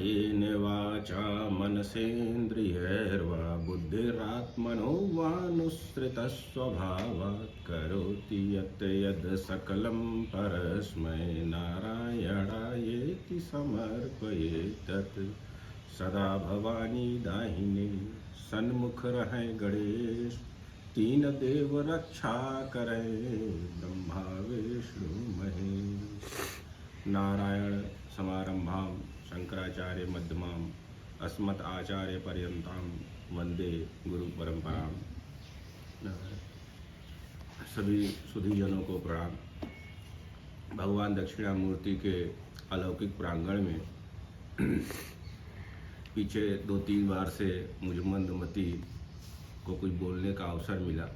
कायेन वाचा मनसेन्द्रियैर्वा बुद्धिरात्मनो वानुसृतः स्वभावात् करोति यत् यद् सकलं परस्मै नारायणायेति समर्पयेत् तत्। सदा भवानी दाहिने सन्मुख रहें गणेश, तीन देव रक्षा करें ब्रह्मा विष्णु महेश। नारायण समारंभां शंकराचार्य मध्यमाम् अस्मत् आचार्य पर्यंतां वंदे गुरु परंपराम। सभी सुधीजनों को प्रणाम। भगवान दक्षिणामूर्ति के अलौकिक प्रांगण में पीछे 2-3 बार से मुझ मंदमती को कुछ बोलने का अवसर मिला।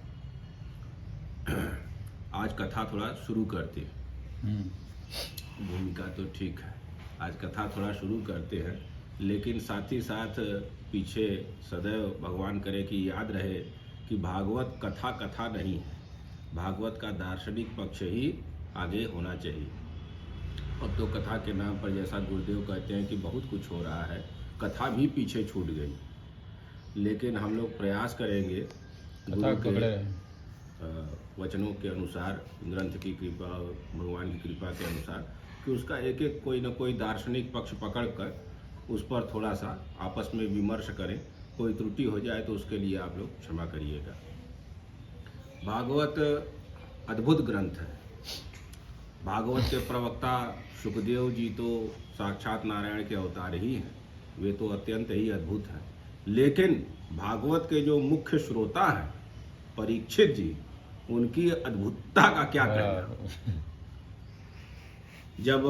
आज कथा थोड़ा शुरू करते हैं। भूमिका तो ठीक है, आज कथा थोड़ा शुरू करते हैं, लेकिन साथ ही साथ पीछे सदैव भगवान करे कि याद रहे कि भागवत कथा कथा नहीं है, भागवत का दार्शनिक पक्ष ही आगे होना चाहिए। अब तो कथा के नाम पर जैसा गुरुदेव कहते हैं कि बहुत कुछ हो रहा है, कथा भी पीछे छूट गई। लेकिन हम लोग प्रयास करेंगे गुरु के वचनों के अनुसार, ग्रंथ की कृपा, भगवान की कृपा के अनुसार, कि उसका एक एक कोई न कोई दार्शनिक पक्ष पकड़कर उस पर थोड़ा सा आपस में विमर्श करें। कोई त्रुटि हो जाए तो उसके लिए आप लोग क्षमा करिएगा। भागवत अद्भुत ग्रंथ है। भागवत के प्रवक्ता सुखदेव जी तो साक्षात नारायण के अवतार ही हैं, वे तो अत्यंत ही अद्भुत हैं। लेकिन भागवत के जो मुख्य श्रोता हैं परीक्षित जी, उनकी अद्भुतता का क्या कहना। जब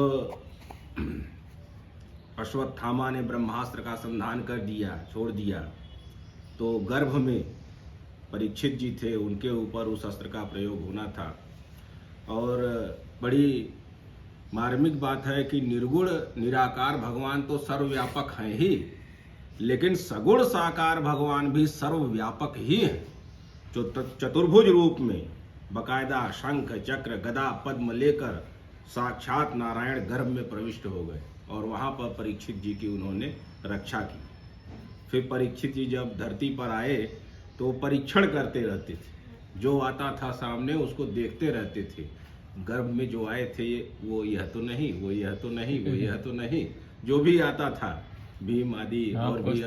अश्वत्थामा ने ब्रह्मास्त्र का संधान कर दिया, छोड़ दिया, तो गर्भ में परीक्षित जी थे, उनके ऊपर उस अस्त्र का प्रयोग होना था। और बड़ी मार्मिक बात है कि निर्गुण निराकार भगवान तो सर्वव्यापक हैं ही, लेकिन सगुण साकार भगवान भी सर्वव्यापक ही हैं। जो चतुर्भुज रूप में बकायदा शंख चक्र गदा पद्म लेकर साक्षात नारायण गर्भ में प्रविष्ट हो गए और वहाँ पर परीक्षित जी की उन्होंने रक्षा की। फिर परीक्षित जी जब धरती पर आए तो परीक्षण करते रहते थे, जो आता था सामने उसको देखते रहते थे। गर्भ में जो आए थे वो यह तो नहीं, वो यह तो नहीं, वो यह तो नहीं, जो भी आता था भीम आदि और भी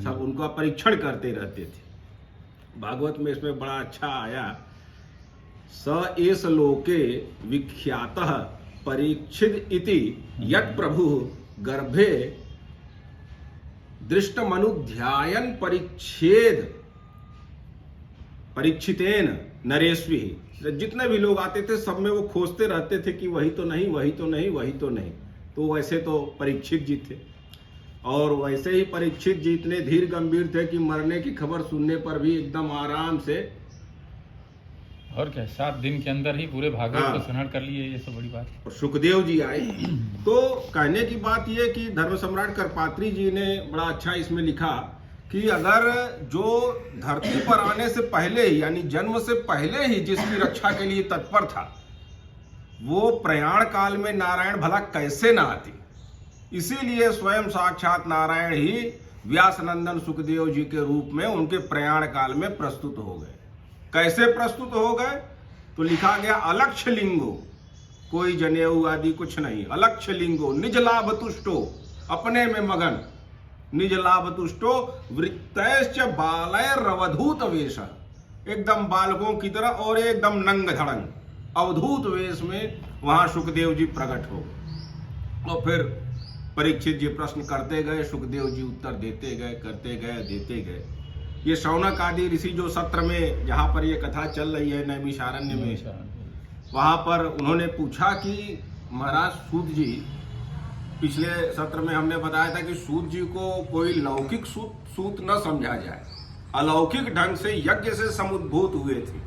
सब उनका परीक्षण करते रहते थे। भागवत में इसमें बड़ा अच्छा आया, स एष लोके विख्यातः परीक्षित इति यत् प्रभु गर्भे दृष्टमनुध्यायन परीक्षितेन नरेश्वी। जितने भी लोग आते थे सब में वो खोजते रहते थे कि वही तो नहीं, वही तो नहीं, वही तो नहीं। तो वैसे तो परीक्षित जी थे, और वैसे ही परीक्षित जी इतने धीर गंभीर थे कि मरने की खबर सुनने पर भी एकदम आराम से, और क्या 7 दिन के अंदर ही पूरे भागवत को संहरण कर लिए, ये सब बड़ी बात। और सुखदेव जी आए। तो कहने की बात ये कि धर्म सम्राट करपात्री जी ने बड़ा अच्छा इसमें लिखा कि अगर जो धरती पर आने से पहले ही, यानी जन्म से पहले ही जिसकी रक्षा के लिए तत्पर था, वो प्रयाण काल में नारायण भला कैसे ना आती। इसीलिए स्वयं साक्षात नारायण ही व्यासनंदन सुखदेव जी के रूप में उनके प्रयाण काल में प्रस्तुत हो गए। कैसे प्रस्तुत हो गए? तो लिखा गया अलक्ष्य लिंगो, कोई जनेऊ आदि कुछ नहीं, अलक्ष्य लिंगो निज लाभ तुष्टो, अपने में मगन, निज लाभ तुष्टो वृत्तैश्च बालैरवधूत वेश, एकदम बालकों की तरह और एकदम नंग धड़ंग अवधूत वेश में वहां सुखदेव जी प्रकट हो गए। और फिर परीक्षित जी प्रश्न करते गए, सुखदेव जी उत्तर देते गए, करते गए, देते गए। ये शौनक आदि ऋषि जो सत्र में जहाँ पर ये कथा चल रही है नैमिषारण्य में, वहाँ पर उन्होंने पूछा कि महाराज सूत जी, पिछले सत्र में हमने बताया था कि सूत जी को कोई लौकिक सूत न समझा जाए, अलौकिक ढंग से यज्ञ से समुद्भूत हुए थे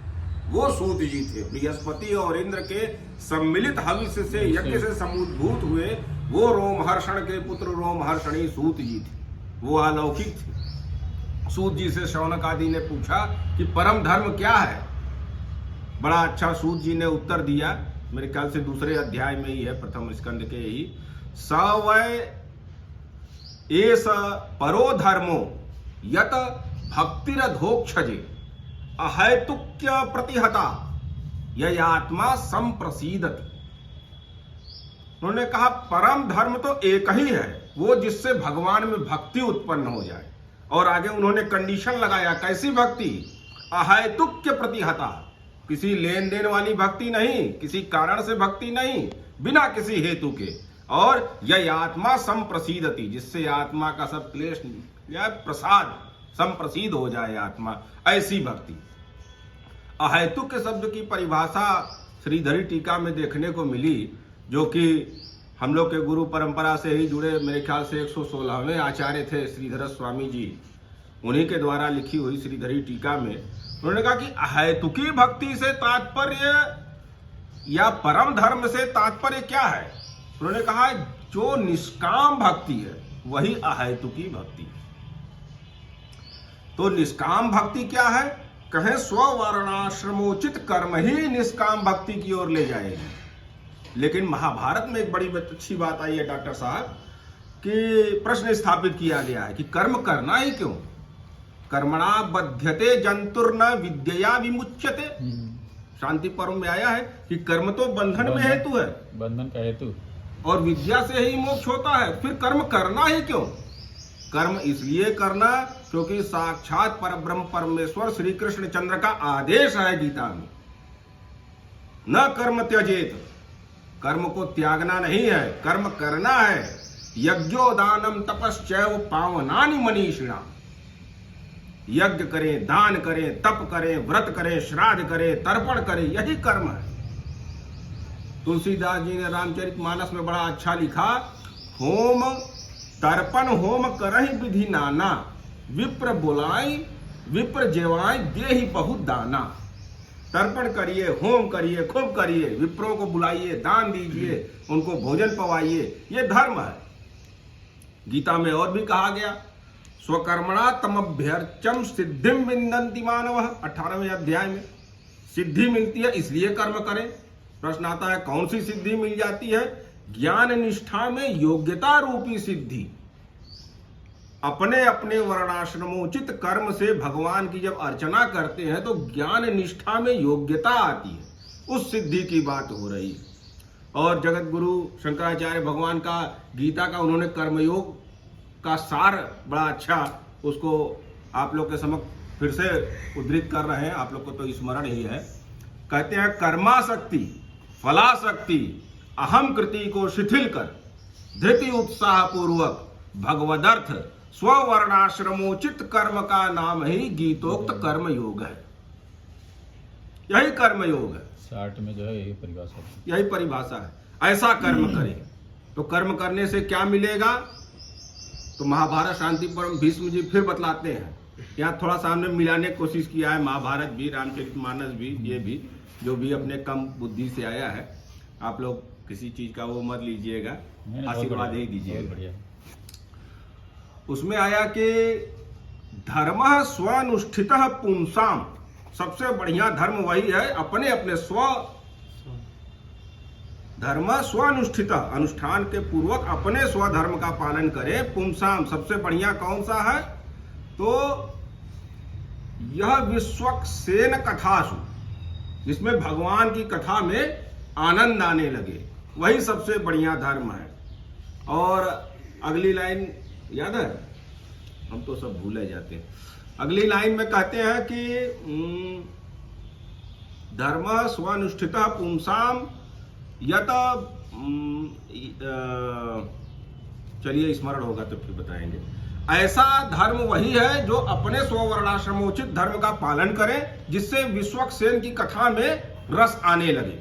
वो सूत जी थे। बृहस्पति और इंद्र के सम्मिलित हविष्य से यज्ञ से समुद्भूत हुए वो रोमहर्षण के पुत्र रोमहर्षणी सूत जी थे, वो अलौकिक थे। सूत जी से शौनक आदि ने पूछा कि परम धर्म क्या है। बड़ा अच्छा सूत जी ने उत्तर दिया, मेरे ख्याल से दूसरे अध्याय में ही है, प्रथम स्कंद के ही, स वै एस परो धर्मो यत भक्तिरधोक्षजे अहैतुक्य प्रतिहता यह आत्मा संप्रसीदति। उन्होंने कहा परम धर्म तो एक ही है, वो जिससे भगवान में भक्ति उत्पन्न हो जाए। और आगे उन्होंने कंडीशन लगाया, कैसी भक्ति? अहैतुक्य प्रतिहता, किसी लेन देन वाली भक्ति नहीं, किसी कारण से भक्ति नहीं, बिना किसी हेतु के। और यह आत्मा संप्रसीदति, जिससे आत्मा का सब क्लेश या प्रसाद संप्रसीद हो जाए आत्मा, ऐसी भक्ति। अहैतुक शब्द की परिभाषा श्रीधरी टीका में देखने को मिली, जो कि हम लोग के गुरु परंपरा से ही जुड़े मेरे ख्याल से 116वें आचार्य थे श्रीधर स्वामी जी, उन्हीं के द्वारा लिखी हुई श्रीधरी टीका में उन्होंने कहा कि अहैतुकी भक्ति से तात्पर्य या परम धर्म से तात्पर्य क्या है? उन्होंने कहा जो निष्काम भक्ति है वही अहैतुकी भक्ति है। तो निष्काम भक्ति क्या है? कहें स्ववर्णाश्रमोचित कर्म ही निष्काम भक्ति की ओर ले जाएगी। लेकिन महाभारत में एक बड़ी अच्छी बात आई है डॉक्टर साहब, कि प्रश्न स्थापित किया गया है कि कर्म करना ही क्यों? कर्मणा बध्यते जंतुर्न विद्यया विमुच्यते। शांति पर्व में आया है कि कर्म तो बंधन में हेतु है, बंधन का हेतु, और विद्या से ही मोक्ष होता है। फिर कर्म करना ही क्यों? कर्म इसलिए करना क्योंकि साक्षात परब्रह्म परमेश्वर श्री कृष्ण चंद्र का आदेश है गीता में, न कर्म त्यजेत, कर्म को त्यागना नहीं है, कर्म करना है। यज्ञो दानम तपश्चैव पावनानि मनीषिणा, यज्ञ करें, दान करें, तप करें, व्रत करें, श्राद्ध करें, तर्पण करें, यही कर्म है। तुलसीदास जी ने रामचरितमानस में बड़ा अच्छा लिखा, होम तर्पण होम करहि विधि नाना, विप्र बुलाई विप्र जेवाई देहि बहुत दाना। तर्पण करिए, होम करिए, खूब करिए, विप्रों को बुलाइए, दान दीजिए, उनको भोजन पवाइए, ये धर्म है। गीता में और भी कहा गया, स्वकर्मणा तमभ्यर्चम सिद्धिम विन्दन्ति मानवः, 18वें अध्याय में। सिद्धि मिलती है इसलिए कर्म करें। प्रश्न आता है कौन सी सिद्धि मिल जाती है? ज्ञान निष्ठा में योग्यता रूपी सिद्धि। अपने अपने वर्णाश्रमोचित कर्म से भगवान की जब अर्चना करते हैं तो ज्ञान निष्ठा में योग्यता आती है, उस सिद्धि की बात हो रही है। और जगत गुरु शंकराचार्य भगवान का गीता का उन्होंने कर्मयोग का सार बड़ा अच्छा उसको आप लोग के समक्ष फिर से उद्धृत कर रहे हैं, आप लोग को तो स्मरण ही है। कहते हैं कर्माशक्ति फलाशक्ति अहम कृति को शिथिल कर धृति उत्साह पूर्वक भगवदर्थ स्ववर्णाश्रमोचित कर्म का नाम ही गीतोक्त कर्म योग है। यही कर्म योग है। 60 में जो है यही परिभाषा है, यही परिभाषा है। ऐसा कर्म करें तो कर्म करने से क्या मिलेगा? तो महाभारत शांति पर्व भीष्म जी फिर बतलाते हैं। यहाँ थोड़ा सा हमने मिलाने की कोशिश किया है, महाभारत भी, रामचरितमानस भी, ये भी जो भी अपने कम बुद्धि से आया है। आप लोग किसी चीज का वो मत लीजिएगा, आशीर्वाद ही दीजिएगा। उसमें आया कि धर्म स्वानुष्ठित पुंसाम, सबसे बढ़िया धर्म वही है अपने अपने धर्म स्वानुष्ठित, अनुष्ठान के पूर्वक अपने स्वधर्म का पालन करें। पुंसाम सबसे बढ़िया कौन सा है? तो यह विश्वक्सेन कथासु, जिसमें भगवान की कथा में आनंद आने लगे, वही सबसे बढ़िया धर्म है। और अगली लाइन याद है? हम तो सब भूले जाते हैं। अगली लाइन में कहते हैं कि धर्म स्वानुष्ठित पुंसाम यत, चलिए स्मरण होगा तो फिर बताएंगे। ऐसा धर्म वही है जो अपने स्ववर्णाश्रमोचित धर्म का पालन करे, जिससे विश्वक्सेन की कथा में रस आने लगे।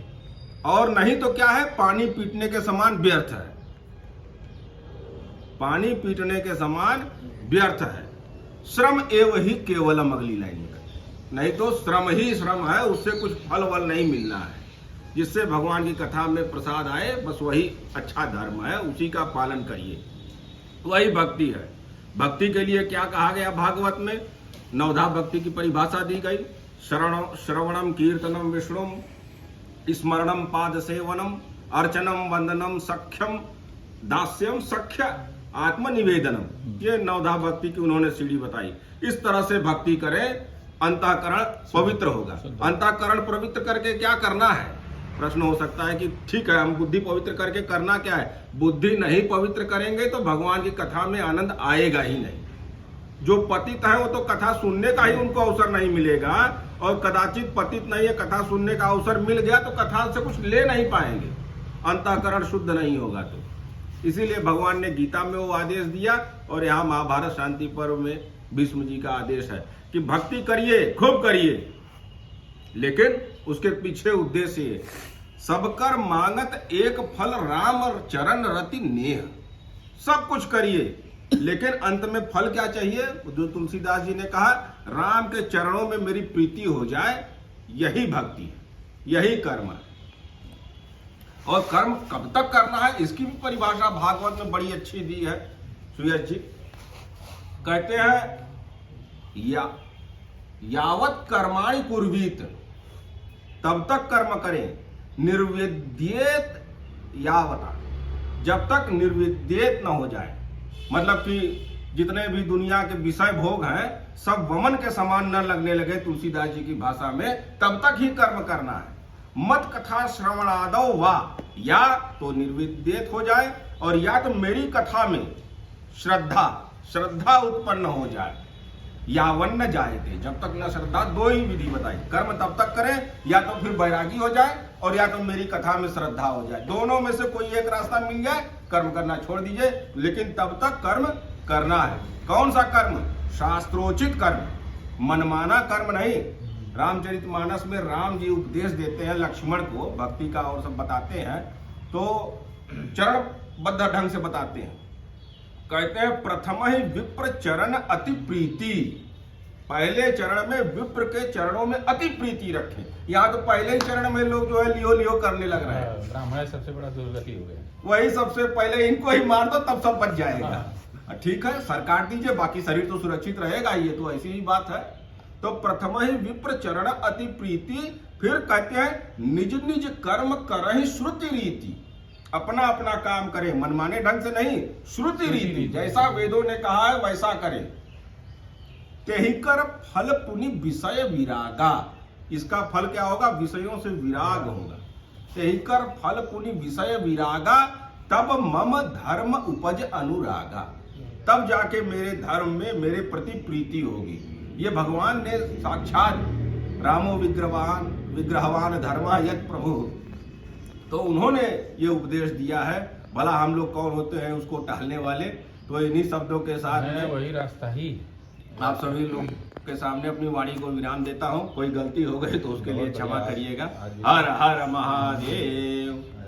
और नहीं तो क्या है? पानी पीटने के समान व्यर्थ है, पानी पीटने के समान व्यर्थ है। श्रम एव ही केवलम, अगली लाइन में, नहीं तो श्रम ही श्रम है, उससे कुछ फल वल नहीं मिलना है। जिससे भगवान की कथा में प्रसाद आए, बस वही अच्छा धर्म है, उसी का पालन करिए, वही भक्ति है। भक्ति के लिए क्या कहा गया भागवत में? नवधा भक्ति की परिभाषा दी गई। श्रवणम कीर्तनम विष्णुम स्मरणम पाद सेवनम अर्चनम वंदनम सख्यम दास्यम सख्य आत्मनिवेदनम, ये नवधा भक्ति की उन्होंने सीढ़ी बताई। इस तरह से भक्ति करें, अंतःकरण पवित्र होगा। अंतःकरण पवित्र करके क्या करना है? प्रश्न हो सकता है कि ठीक है, हम बुद्धि पवित्र करके करना क्या है? बुद्धि नहीं पवित्र करेंगे तो भगवान की कथा में आनंद आएगा ही नहीं। जो पतित है वो तो कथा सुनने का ही उनको अवसर नहीं मिलेगा, और कदाचित पतित नहीं है, कथा सुनने का अवसर मिल गया तो कथा से कुछ ले नहीं पाएंगे, अंतःकरण शुद्ध नहीं होगा। तो इसीलिए भगवान ने गीता में वो आदेश दिया, और यहाँ महाभारत शांति पर्व में भीष्म जी का आदेश है कि भक्ति करिए, खूब करिए, लेकिन उसके पीछे उद्देश्य है सब कर मांगत एक फल राम और चरण रति नेह। सब कुछ करिए, लेकिन अंत में फल क्या चाहिए? जो तुलसीदास जी ने कहा, राम के चरणों में मेरी प्रीति हो जाए, यही भक्ति है, यही कर्म है। और कर्म कब तक करना है, इसकी भी परिभाषा भागवत में बड़ी अच्छी दी है। सुयस जी कहते हैं, यावत कर्माणि कुर्वीत, तब तक कर्म करें, निर्विद्येत यावता, जब तक निर्विद्येत न हो जाए। मतलब कि जितने भी दुनिया के विषय भोग हैं सब वमन के समान न लगने लगे, तुलसीदास जी की भाषा में, तब तक ही कर्म करना है। मत कथा श्रवणादौ वा, या तो निर्विद्येत हो जाए, और या तो मेरी कथा में श्रद्धा उत्पन्न हो जाए। यावन न जाए थे, जब तक न श्रद्धा, दो ही विधि बताई। कर्म तब तक करें, या तो फिर बैरागी हो जाए, और या तो मेरी कथा में श्रद्धा हो जाए। दोनों में से कोई एक रास्ता मिल जाए, कर्म करना छोड़ दीजिए, लेकिन तब तक कर्म करना है। कौन सा कर्म? शास्त्रोचित कर्म, मनमाना कर्म नहीं। रामचरितमानस में राम जी उपदेश देते हैं लक्ष्मण को, भक्ति का और सब बताते हैं, तो चरणबद्ध ढंग से बताते हैं। कहते हैं, प्रथम ही विप्र चरण अति प्रीति, पहले चरण में विप्र के चरणों में अति प्रीति रखें। यहाँ तो पहले ही चरण में लोग जो है लियो लियो करने लग रहे हैं। ब्राह्मण सबसे बड़ा दुर्गति हो गया, वही सबसे पहले इनको ही मार दो, तब सब बच जाएगा। ठीक है, सरकार दीजिए, बाकी शरीर तो सुरक्षित रहेगा, ये तो ऐसी ही बात है। तो प्रथम ही विप्र चरण अति प्रीति, फिर कहते हैं निज निज कर्म करहि श्रुति रीति, अपना अपना काम करें, मनमाने ढंग से नहीं, श्रुति रीति, जैसा वेदों ने कहा है वैसा करें। तेहि कर फल पुनि विषय विरागा, इसका फल क्या होगा? विषयों से विराग होगा। तेहि कर फल पुनि विषय विरागा, तब मम धर्म उपज अनुरागा, तब जाके मेरे धर्म में मेरे प्रति प्रीति होगी। ये भगवान ने साक्षात, रामो विग्रहवान धर्म यत् प्रभु, तो उन्होंने ये उपदेश दिया है। भला हम लोग कौन होते हैं उसको टहलने वाले? तो इन्हीं शब्दों के साथ में वही रास्ता ही आप सभी लोग के सामने अपनी वाणी को विराम देता हूँ। कोई गलती हो गई तो उसके लिए क्षमा करिएगा। हर हर महादेव।